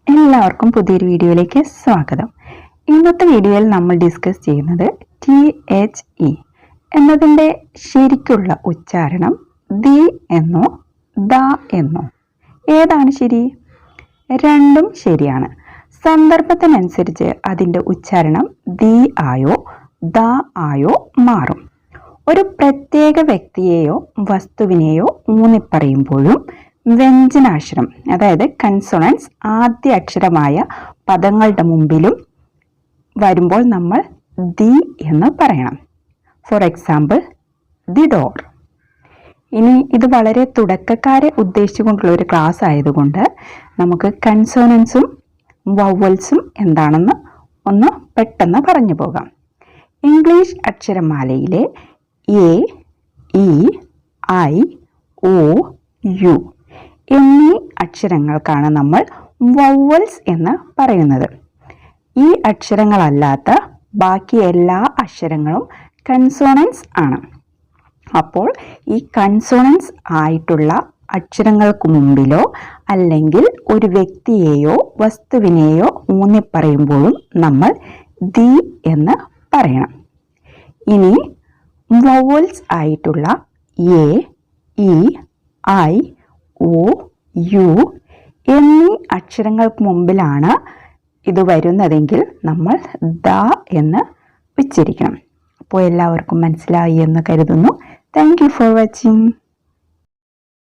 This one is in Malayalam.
എല്ലാവർക്കും പുതിയൊരു വീഡിയോയിലേക്ക് സ്വാഗതം. ഇന്നത്തെ വീഡിയോയിൽ നമ്മൾ ഡിസ്കസ് ചെയ്യുന്നത് THE എന്നതിൻ്റെ ശരിക്കുള്ള ഉച്ചാരണം ദി എന്നോ ദ എന്നോ. ഏതാണ് ശരി? രണ്ടും ശരിയാണ്. സന്ദർഭത്തിനനുസരിച്ച് അതിൻ്റെ ഉച്ചാരണം ദി ആയോ ദ ആയോ മാറും. ഒരു പ്രത്യേക വ്യക്തിയെയോ വസ്തുവിനെയോ ഊന്നിപ്പറയുമ്പോഴും വ്യഞ്ജനാക്ഷരം അതായത് കൺസോണൻസ് ആദ്യ അക്ഷരമായ പദങ്ങളുടെ മുമ്പിലും വരുമ്പോൾ നമ്മൾ ദി എന്ന് പറയണം. For example, the door. ഇനി ഇത് വളരെ തുടക്കക്കാരെ ഉദ്ദേശിച്ചുകൊണ്ടുള്ള ഒരു ക്ലാസ് ആയതുകൊണ്ട് നമുക്ക് കൺസോണൻസും വവൽസും എന്താണെന്ന് ഒന്ന് പെട്ടെന്ന് പറഞ്ഞു പോകാം. ഇംഗ്ലീഷ് അക്ഷരമാലയിലെ A, E, I, O, U എന്നീ അക്ഷരങ്ങൾക്കാണ് നമ്മൾ വവൽസ് എന്ന് പറയുന്നത്. ഈ അക്ഷരങ്ങളല്ലാത്ത ബാക്കി എല്ലാ അക്ഷരങ്ങളും കൺസോണൻസ് ആണ്. അപ്പോൾ ഈ കൺസോണൻസ് ആയിട്ടുള്ള അക്ഷരങ്ങൾക്ക് മുമ്പിലോ അല്ലെങ്കിൽ ഒരു വ്യക്തിയെയോ വസ്തുവിനെയോ ഊന്നിപ്പറയുമ്പോഴും നമ്മൾ ദി എന്ന് പറയണം. ഇനി വവൽസ് ആയിട്ടുള്ള A, E, I, O, U എന്നീ അക്ഷരങ്ങൾക്ക് മുമ്പിലാണ് ഇത് വരുന്നതെങ്കിൽ നമ്മൾ ദ എന്ന് ഉച്ചരിക്കണം. അപ്പോൾ എല്ലാവർക്കും മനസ്സിലായി എന്ന് കരുതുന്നു. Thank you for watching.